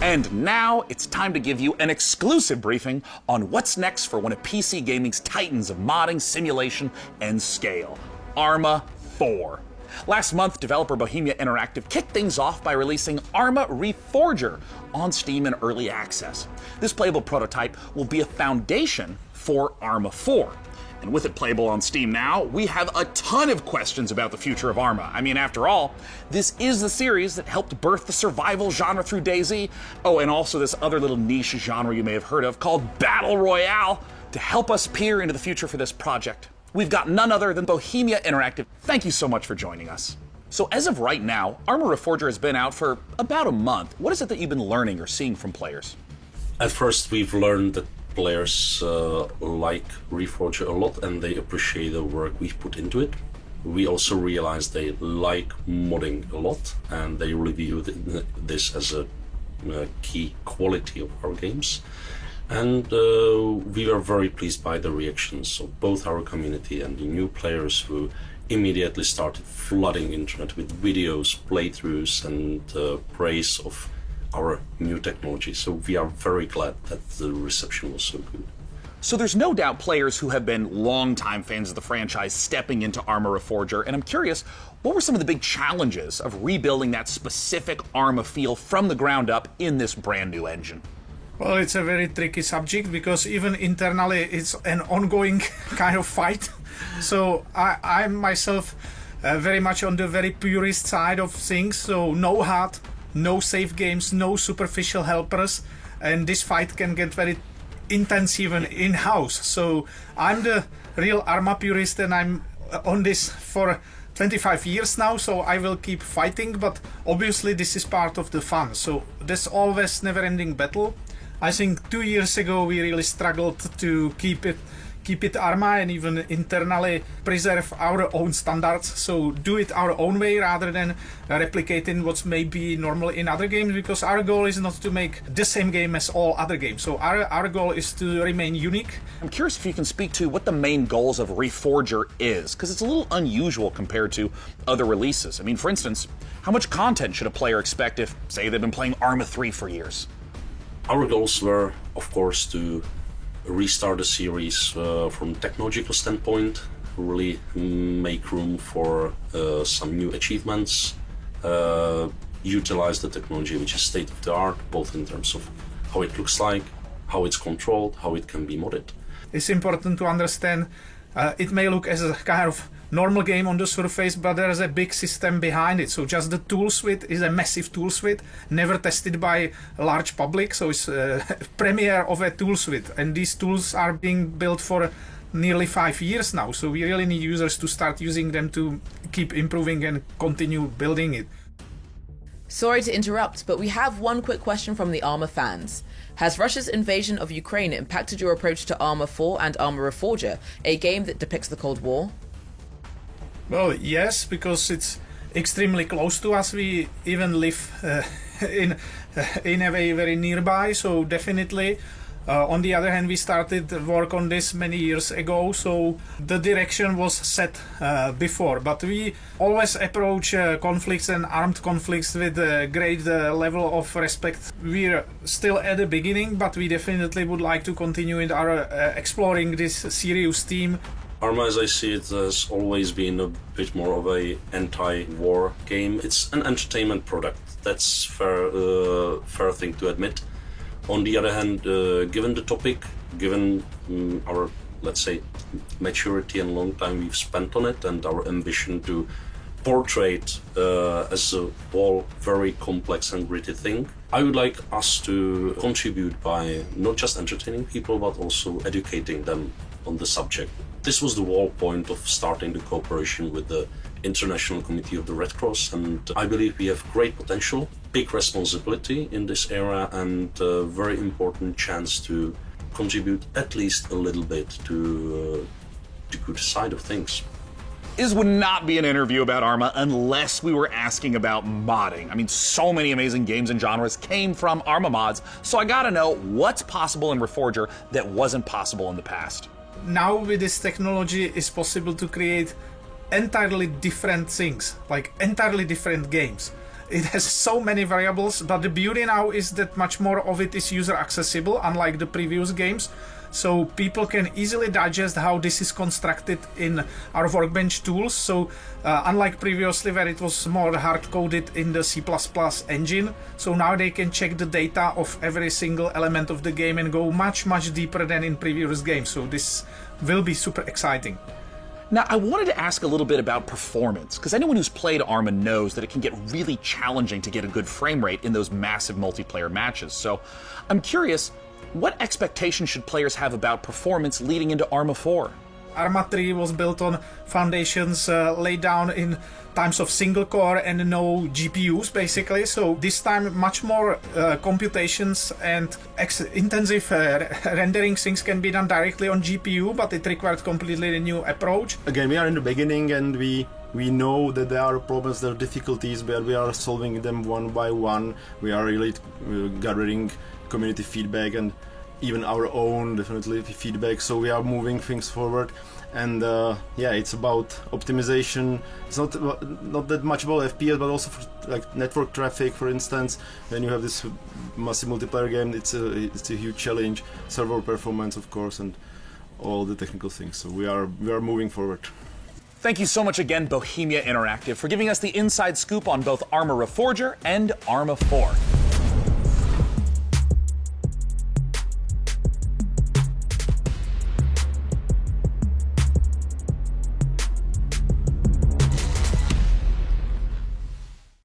And now it's time to give you an exclusive briefing on what's next for one of PC gaming's titans of modding, simulation, and scale, Arma 4. Last month, developer Bohemia Interactive kicked things off by releasing Arma Reforger on Steam in early access. This playable prototype will be a foundation for Arma 4. And with it playable on Steam now, we have a ton of questions about the future of Arma. I mean, after all, this is the series that helped birth the survival genre through DayZ. Oh, and also this other little niche genre you may have heard of called Battle Royale. To help us peer into the future for this project, we've got none other than Bohemia Interactive. Thank you so much for joining us. So as of right now, Arma Reforger has been out for about a month. What is it that you've been learning or seeing from players? At first, we've learned that players like Reforger a lot and they appreciate the work we've put into it. We also realized they like modding a lot and they really view this as a key quality of our games. And we were very pleased by the reactions of both our community and the new players who immediately started flooding internet with videos, playthroughs and praise of our new technology. So we are very glad that the reception was so good. So there's no doubt players who have been longtime fans of the franchise stepping into Arma Reforger, and I'm curious, what were some of the big challenges of rebuilding that specific Arma feel from the ground up in this brand new engine? Well, it's a very tricky subject because even internally it's an ongoing kind of fight. So I'm myself very much on the very purist side of things, so no HUD, no save games, no superficial helpers, and this fight can get very intense even in-house. So I'm the real Arma purist and I'm on this for 25 years now, so I will keep fighting, but obviously this is part of the fun. So there's always never-ending battle. I think 2 years ago we really struggled to keep it Arma and even internally preserve our own standards, so do it our own way rather than replicating what's maybe normal in other games, because our goal is not to make the same game as all other games. So our goal is to remain unique. I'm curious if you can speak to what the main goals of Reforger is, because it's a little unusual compared to other releases. I mean, for instance, how much content should a player expect if, say, they've been playing Arma 3 for years? Our goals were, of course, to restart the series from a technological standpoint, really make room for some new achievements, utilize the technology which is state-of-the-art, both in terms of how it looks like, how it's controlled, how it can be modded. It's important to understand it may look as a kind of normal game on the surface, but there is a big system behind it. So just the tool suite is a massive tool suite, never tested by a large public. So it's a premiere of a tool suite. And these tools are being built for nearly 5 years now. So we really need users to start using them to keep improving and continue building it. Sorry to interrupt, but we have one quick question from the Arma fans. Has Russia's invasion of Ukraine impacted your approach to Arma 4 and Arma Reforger, a game that depicts the Cold War? Well, yes, because it's extremely close to us. We even live in a way very nearby, so definitely. On the other hand, we started work on this many years ago, so the direction was set before. But we always approach conflicts and armed conflicts with a great level of respect. We're still at the beginning, but we definitely would like to continue in our exploring this serious theme. Arma, as I see it, has always been a bit more of a anti-war game. It's an entertainment product. That's fair thing to admit. On the other hand, given the topic, given our, let's say, maturity and long time we've spent on it, and our ambition to portray it as a all very complex and gritty thing, I would like us to contribute by not just entertaining people, but also educating them on the subject. This was the whole point of starting the cooperation with the International Committee of the Red Cross, and I believe we have great potential, big responsibility in this area, and a very important chance to contribute at least a little bit to the good side of things. This would not be an interview about Arma unless we were asking about modding. I mean, so many amazing games and genres came from Arma mods, so I gotta know what's possible in Reforger that wasn't possible in the past. Now with this technology, it's possible to create entirely different things, like entirely different games. it has so many variables, but the beauty now is that much more of it is user accessible, unlike the previous games. So people can easily digest how this is constructed in our Workbench tools. So unlike previously where it was more hard-coded in the C++ engine, so now they can check the data of every single element of the game and go much, much deeper than in previous games. So this will be super exciting. Now, I wanted to ask a little bit about performance, because anyone who's played Arma knows that it can get really challenging to get a good frame rate in those massive multiplayer matches. So I'm curious, what expectations should players have about performance leading into Arma 4? Arma 3 was built on foundations laid down in times of single core and no GPUs basically, so this time much more computations and intensive rendering things can be done directly on GPU, but it required completely a new approach. Again, we are in the beginning and we know that there are problems, there are difficulties, but we are solving them one by one. We are really gathering community feedback and even our own definitely feedback, so we are moving things forward. And yeah, it's about optimization. It's not that much about FPS, but also for like network traffic, for instance. When you have this massive multiplayer game, it's a huge challenge. Server performance, of course, and all the technical things. So we are moving forward. Thank you so much again, Bohemia Interactive, for giving us the inside scoop on both Arma Reforger and Arma 4.